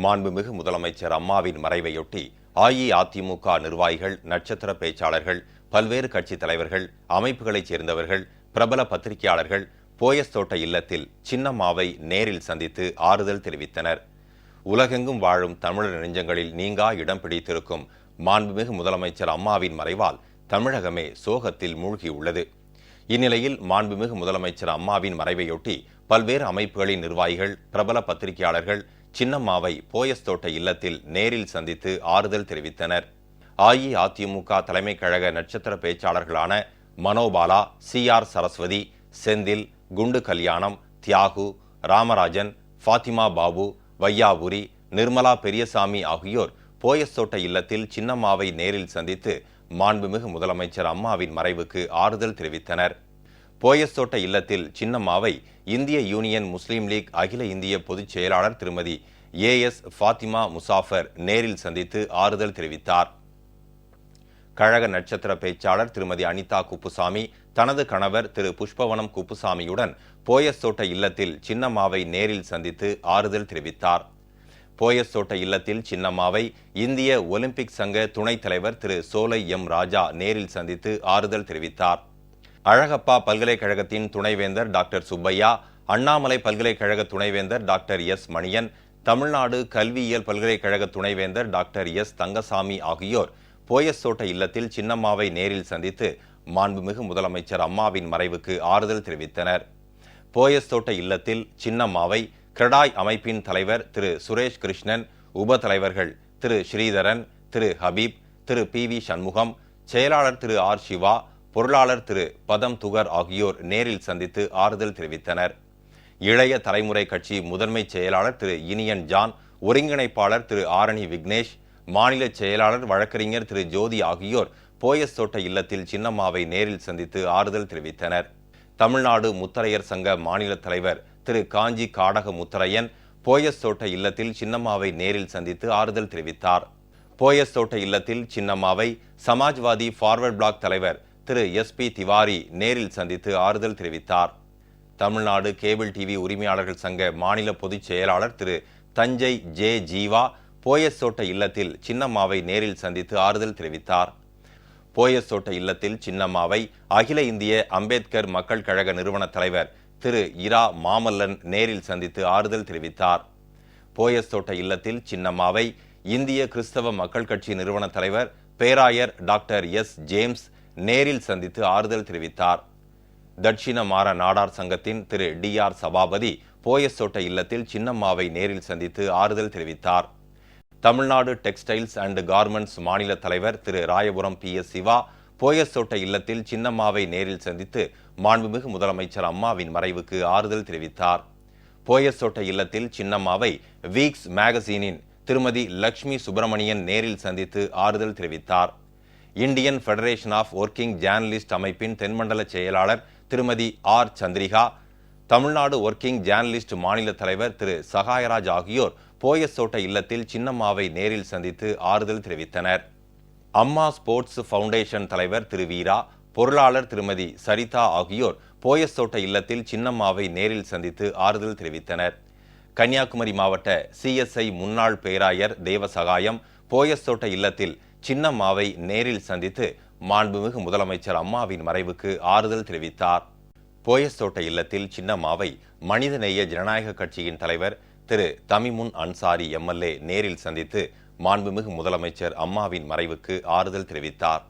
மாண்புமிகு முதலமைச்சர் அம்மாவின் மறைவையொட்டி அஇஅதிமுக நிர்வாகிகள், நட்சத்திர பேச்சாளர்கள், பல்வேறு கட்சித் தலைவர்கள், அமைப்புகளைச் சேர்ந்தவர்கள், பிரபல பத்திரிகையாளர்கள் போயஸ் தோட்ட இல்லத்தில் சின்னம்மாவை நேரில் சந்தித்து ஆறுதல் தெரிவித்தனர். உலகெங்கும் வாழும் தமிழர் நெஞ்சங்களில் நீங்கா இடம் பிடித்திருக்கும் மாண்புமிகு முதலமைச்சர் அம்மாவின் மறைவால் தமிழகமே சோகத்தில் மூழ்கியுள்ளது. இந்நிலையில் மாண்புமிகு முதலமைச்சர் அம்மாவின் மறைவையொட்டி பல்வேறு அமைப்புகளின் நிர்வாகிகள், பிரபல பத்திரிகையாளர்கள் சின்னம்மாவை போயஸ் தோட்ட இல்லத்தில் நேரில் சந்தித்து ஆறுதல் தெரிவித்தனர். அஇஅதிமுக தலைமை கழக நட்சத்திர பேச்சாளர்களான மனோபாலா, CR சரஸ்வதி, செந்தில், குண்டு கல்யாணம், தியாகு, ராமராஜன், ஃபாத்திமா பாபு, வையாபுரி, நிர்மலா பெரியசாமி ஆகியோர் போயஸ் தோட்ட இல்லத்தில் சின்னம்மாவை நேரில் சந்தித்து மாண்புமிகு முதலமைச்சர் அம்மாவின் மறைவுக்கு ஆறுதல் தெரிவித்தனர். போயஸ் தோட்ட இல்லத்தில் சின்னம்மாவை இந்திய யூனியன் முஸ்லீம் லீக் அகில இந்திய பொதுச் செயலாளர் திருமதி AS ஃபாத்திமா முசாஃபர் நேரில் சந்தித்து ஆறுதல் தெரிவித்தார். கழக நட்சத்திர பேச்சாளர் திருமதி அனிதா குப்புசாமி தனது கணவர் திரு புஷ்பவனம் குப்புசாமியுடன் போயஸ் தோட்ட இல்லத்தில் சின்னம்மாவை நேரில் சந்தித்து ஆறுதல் தெரிவித்தார். போயஸ் தோட்ட இல்லத்தில் சின்னம்மாவை இந்திய ஒலிம்பிக் சங்க துணைத் தலைவர் திரு சோலை ராஜா நேரில் சந்தித்து ஆறுதல் தெரிவித்தார். அழகப்பா பல்கலைக்கழகத்தின் துணைவேந்தர் டாக்டர் சுப்பையா, அண்ணாமலை பல்கலைக்கழக துணைவேந்தர் டாக்டர் S மணியன், தமிழ்நாடு கல்வியியல் பல்கலைக்கழக துணைவேந்தர் டாக்டர் S தங்கசாமி ஆகியோர் போயஸ் தோட்ட இல்லத்தில் சின்னம்மாவை நேரில் சந்தித்து மாண்புமிகு முதலமைச்சர் அம்மாவின் மறைவுக்கு ஆறுதல் தெரிவித்தனர். போயஸ் தோட்ட இல்லத்தில் சின்னம்மாவை கிரடாய் அமைப்பின் தலைவர் திரு சுரேஷ் கிருஷ்ணன், உப தலைவர்கள் திரு ஸ்ரீதரன், திரு ஹபீப், திரு PV சண்முகம், செயலாளர் திரு R சிவா, பொருளாளர் திரு பதம் துகர் ஆகியோர் நேரில் சந்தித்து ஆறுதல் தெரிவித்தனர். இளைய தலைமுறை கட்சி முதன்மை செயலாளர் திரு இனியன் ஜான், ஒருங்கிணைப்பாளர் திரு ஆரணி விக்னேஷ், மாநில செயலாளர் வழக்கறிஞர் திரு ஜோதி ஆகியோர் போயஸ் தோட்ட இல்லத்தில் சின்னம்மாவை நேரில் சந்தித்து ஆறுதல் தெரிவித்தனர். தமிழ்நாடு முத்தரையர் சங்க மாநில தலைவர் திரு காஞ்சி காடக முத்தரையன் போயஸ் தோட்ட இல்லத்தில் சின்னம்மாவை நேரில் சந்தித்து ஆறுதல் தெரிவித்தார். போயஸ் தோட்ட இல்லத்தில் சின்னம்மாவை சமாஜ்வாதி ஃபார்வர்ட் பிளாக் தலைவர் திரு SP திவாரி நேரில் சந்தித்து ஆறுதல் தெரிவித்தார். தமிழ்நாடு கேபிள் டிவி உரிமையாளர்கள் சங்க மாநில பொதுச் செயலாளர் திரு தஞ்சை ஜீவா போயஸ் தோட்ட இல்லத்தில் சின்னம்மாவை நேரில் சந்தித்து ஆறுதல் தெரிவித்தார். போயஸ் தோட்ட இல்லத்தில் சின்னம்மாவை அகில இந்திய அம்பேத்கர் மக்கள் கழக நிறுவன தலைவர் திரு இரா மாமல்லன் நேரில் சந்தித்து ஆறுதல் தெரிவித்தார். போயஸ் தோட்ட இல்லத்தில் சின்னம்மாவை இந்திய கிறிஸ்தவ மக்கள் கட்சி நிறுவன தலைவர் பேராயர் டாக்டர் S ஜேம்ஸ் நேரில் சந்தித்து ஆறுதல் தெரிவித்தார். தட்சிண மாற நாடார் சங்கத்தின் திரு DR சபாபதி போயஸ் தோட்ட இல்லத்தில் சின்னம்மாவை நேரில் சந்தித்து ஆறுதல் தெரிவித்தார். தமிழ்நாடு டெக்ஸ்டைல்ஸ் அண்ட் கார்மெண்ட்ஸ் மாநில தலைவர் திரு ராயபுரம் PS சிவா போயஸ் தோட்ட இல்லத்தில் சின்னம்மாவை நேரில் சந்தித்து மாண்புமிகு முதலமைச்சர் அம்மாவின் மறைவுக்கு ஆறுதல் தெரிவித்தார். போயஸ் தோட்ட இல்லத்தில் சின்னம்மாவை வீக்ஸ் மேகசீனின் திருமதி லட்சுமி சுப்பிரமணியன் நேரில் சந்தித்து ஆறுதல் தெரிவித்தார். Indian federation of working journalist அமைப்பின் தென்மண்டல செயலாளர் திருமதி R Chandrika, Tamil Nadu working journalist மாநில தலைவர் திரு சகாயராஜ் ஆகியோர் போயஸ் தோட்ட இல்லத்தில் சின்னம்மாவை நேரில் சந்தித்து ஆறுதல் தெரிவித்தனர். அம்மா ஸ்போர்ட்ஸ் ஃபவுண்டேஷன் தலைவர் திரு வீரா, பொருளாளர் திருமதி சரிதா ஆகியோர் போயஸ் தோட்ட இல்லத்தில் சின்னம்மாவை நேரில் சந்தித்து ஆறுதல் தெரிவித்தனர். கன்னியாகுமரி மாவட்ட CSI முன்னாள் பேராயர் தேவசகாயம் போயஸ் தோட்ட இல்லத்தில் சின்னம்மாவை நேரில் சந்தித்து மாண்புமிகு முதலமைச்சர் அம்மாவின் மறைவுக்கு ஆறுதல் தெரிவித்தார். போயஸ் தோட்ட இல்லத்தில் சின்னம்மாவை மனிதநேய ஜனநாயக கட்சியின் தலைவர் திரு தமிமுன் அன்சாரி MLA நேரில் சந்தித்து மாண்புமிகு முதலமைச்சர் அம்மாவின் மறைவுக்கு ஆறுதல் தெரிவித்தார்.